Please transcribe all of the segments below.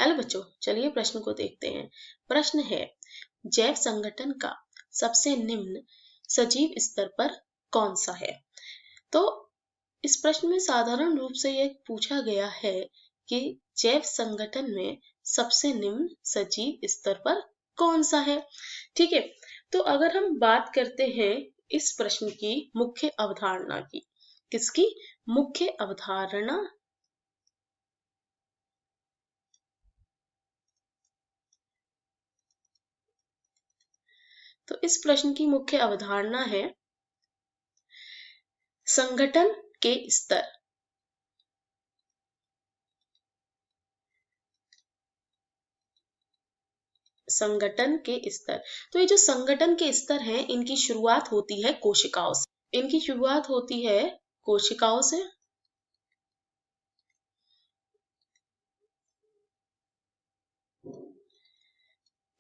Hello बच्चों, चलिए प्रश्न को देखते हैं। प्रश्न है, जैव संगठन का सबसे निम्न सजीव स्तर पर कौन सा है? तो इस प्रश्न में साधारण रूप से यह पूछा गया है कि जैव संगठन में सबसे निम्न सजीव स्तर पर कौन सा है। ठीक है, तो अगर हम बात करते हैं इस प्रश्न की मुख्य अवधारणा की, किसकी मुख्य अवधारणा? तो इस प्रश्न की मुख्य अवधारणा है संगठन के स्तर। संगठन के स्तर, तो ये जो संगठन के स्तर हैं, इनकी शुरुआत होती है कोशिकाओं से। इनकी शुरुआत होती है कोशिकाओं से।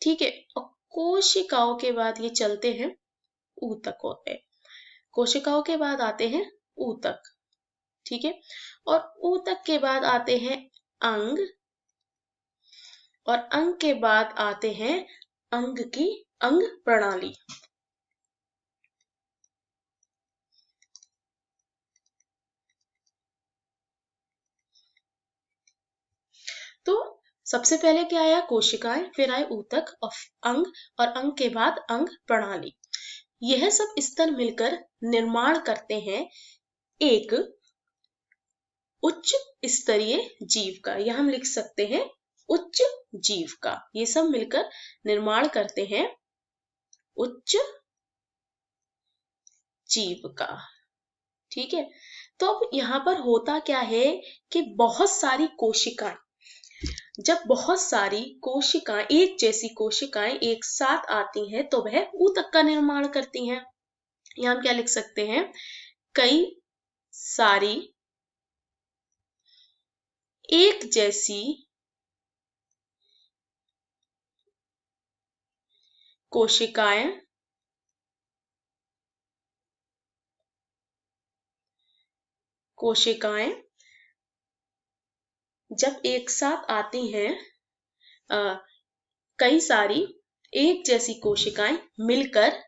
ठीक है, और कोशिकाओं के बाद ये चलते हैं ऊतक होते हैं। कोशिकाओं के बाद आते हैं ऊतक। ठीक है, और ऊतक के बाद आते हैं अंग, और अंग के बाद आते हैं अंग की अंग प्रणाली। तो सबसे पहले क्या आया? कोशिकाएं, फिर आए ऊतक और अंग, और अंग के बाद अंग प्रणाली। यह सब स्तर मिलकर निर्माण करते हैं एक उच्च स्तरीय जीव का, या हम लिख सकते हैं उच्च जीव का। ये सब मिलकर निर्माण करते हैं उच्च जीव का। ठीक है, तो अब यहाँ पर होता क्या है कि बहुत सारी कोशिकाएं, जब बहुत सारी कोशिकाएं, एक जैसी कोशिकाएं एक साथ आती हैं तो वह ऊतक का निर्माण करती हैं। यहाँ हम क्या लिख सकते हैं? कई सारी एक जैसी कोशिकाएं जब एक साथ आती हैं, कई सारी एक जैसी कोशिकाएं मिलकर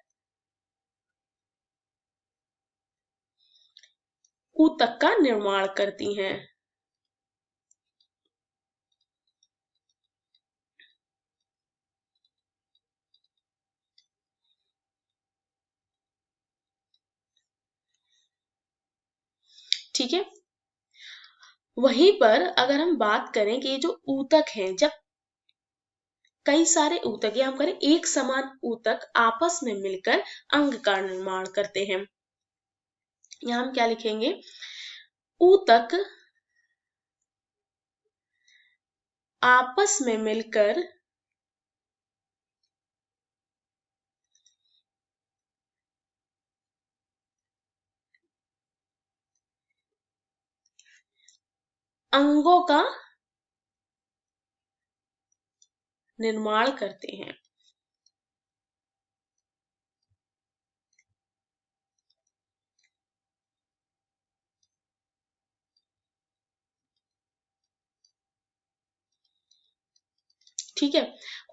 ऊतक का निर्माण करती हैं। ठीक है, वहीं पर अगर हम बात करें कि ये जो ऊतक हैं, जब कई सारे ऊतक, या हम करें एक समान ऊतक आपस में मिलकर अंग का निर्माण करते हैं। यहां हम क्या लिखेंगे? ऊतक आपस में मिलकर अंगों का निर्माण करते हैं। ठीक है,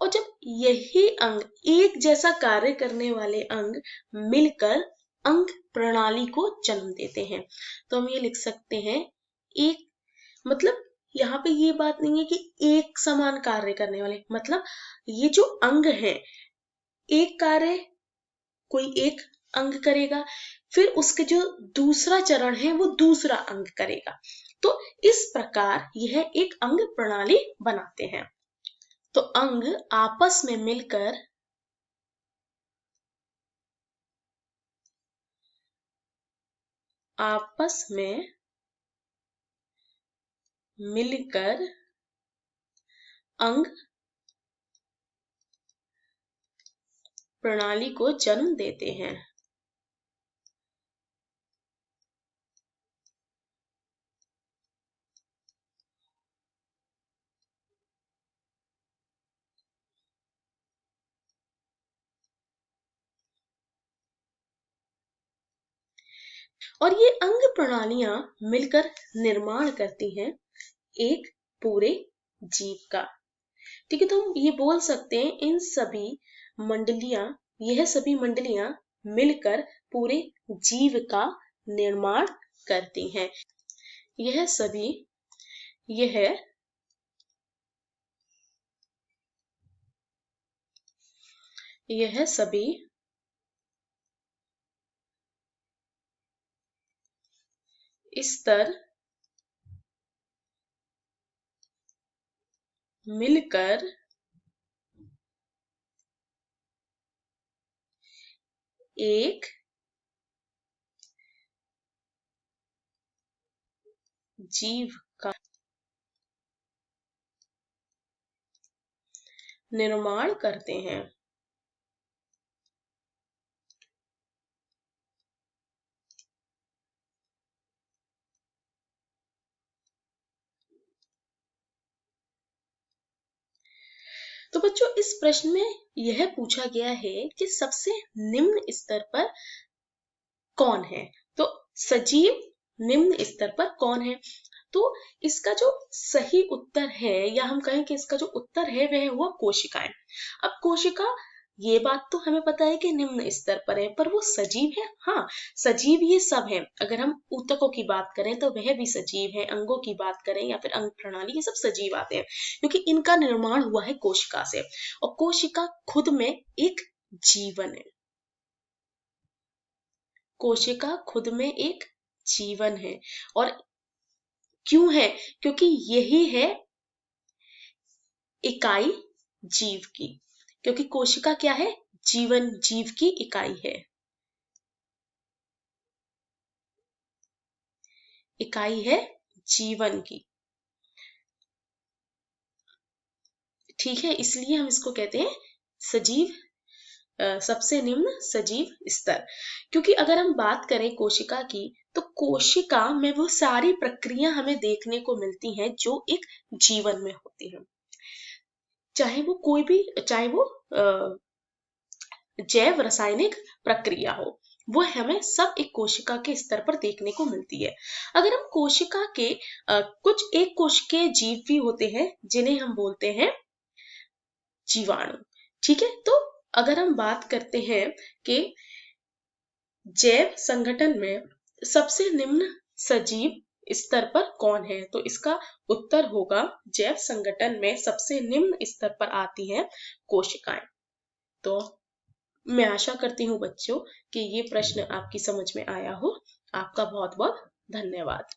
और जब यही अंग, एक जैसा कार्य करने वाले अंग मिलकर अंग प्रणाली को जन्म देते हैं, तो हम ये लिख सकते हैं एक, मतलब यहाँ पे ये बात नहीं है कि एक समान कार्य करने वाले, मतलब ये जो अंग है, एक कार्य कोई एक अंग करेगा, फिर उसके जो दूसरा चरण है वो दूसरा अंग करेगा, तो इस प्रकार यह एक अंग प्रणाली बनाते हैं। तो अंग आपस में मिलकर अंग प्रणाली को जन्म देते हैं। और ये अंग प्रणालियां मिलकर निर्माण करती हैं एक पूरे जीव का। ठीक है, तो हम ये बोल सकते हैं यह सभी मंडलियां मिलकर पूरे जीव का निर्माण करती हैं। यह सभी यह यह सभी स्तर मिलकर एक जीव का निर्माण करते हैं। तो बच्चों, इस प्रश्न में यह पूछा गया है कि सबसे निम्न स्तर पर कौन है। तो सजीव निम्न स्तर पर कौन है, तो इसका जो सही उत्तर है, या हम कहें कि इसका जो उत्तर है वह हुआ कोशिकाएं। अब कोशिका, ये बात तो हमें पता है कि निम्न स्तर पर है, पर वो सजीव है। हाँ, सजीव ये सब है। अगर हम ऊतकों की बात करें तो वह भी सजीव है, अंगों की बात करें या फिर अंग प्रणाली, ये सब सजीव आते हैं, क्योंकि इनका निर्माण हुआ है कोशिका से, और कोशिका खुद में एक जीवन है। कोशिका खुद में एक जीवन है, और क्यों है, क्योंकि यही है इकाई जीव की, क्योंकि कोशिका क्या है, जीव की इकाई है। इकाई है जीवन की, ठीक है, इसलिए हम इसको कहते हैं सजीव, सबसे निम्न सजीव स्तर। क्योंकि अगर हम बात करें कोशिका की, तो कोशिका में वो सारी प्रक्रिया हमें देखने को मिलती हैं जो एक जीवन में होती हैं, चाहे वो जैव रासायनिक प्रक्रिया हो, वो हमें सब एक कोशिका के स्तर पर देखने को मिलती है। अगर हम कोशिका के कुछ एक कोशिकीय जीव भी होते हैं जिन्हें हम बोलते हैं जीवाणु, ठीक है। तो अगर हम बात करते हैं कि जैव संगठन में सबसे निम्न सजीव स्तर पर कौन है, तो इसका उत्तर होगा जैव संगठन में सबसे निम्न स्तर पर आती हैं कोशिकाएं। तो मैं आशा करती हूँ बच्चों कि ये प्रश्न आपकी समझ में आया हो। आपका बहुत बहुत धन्यवाद।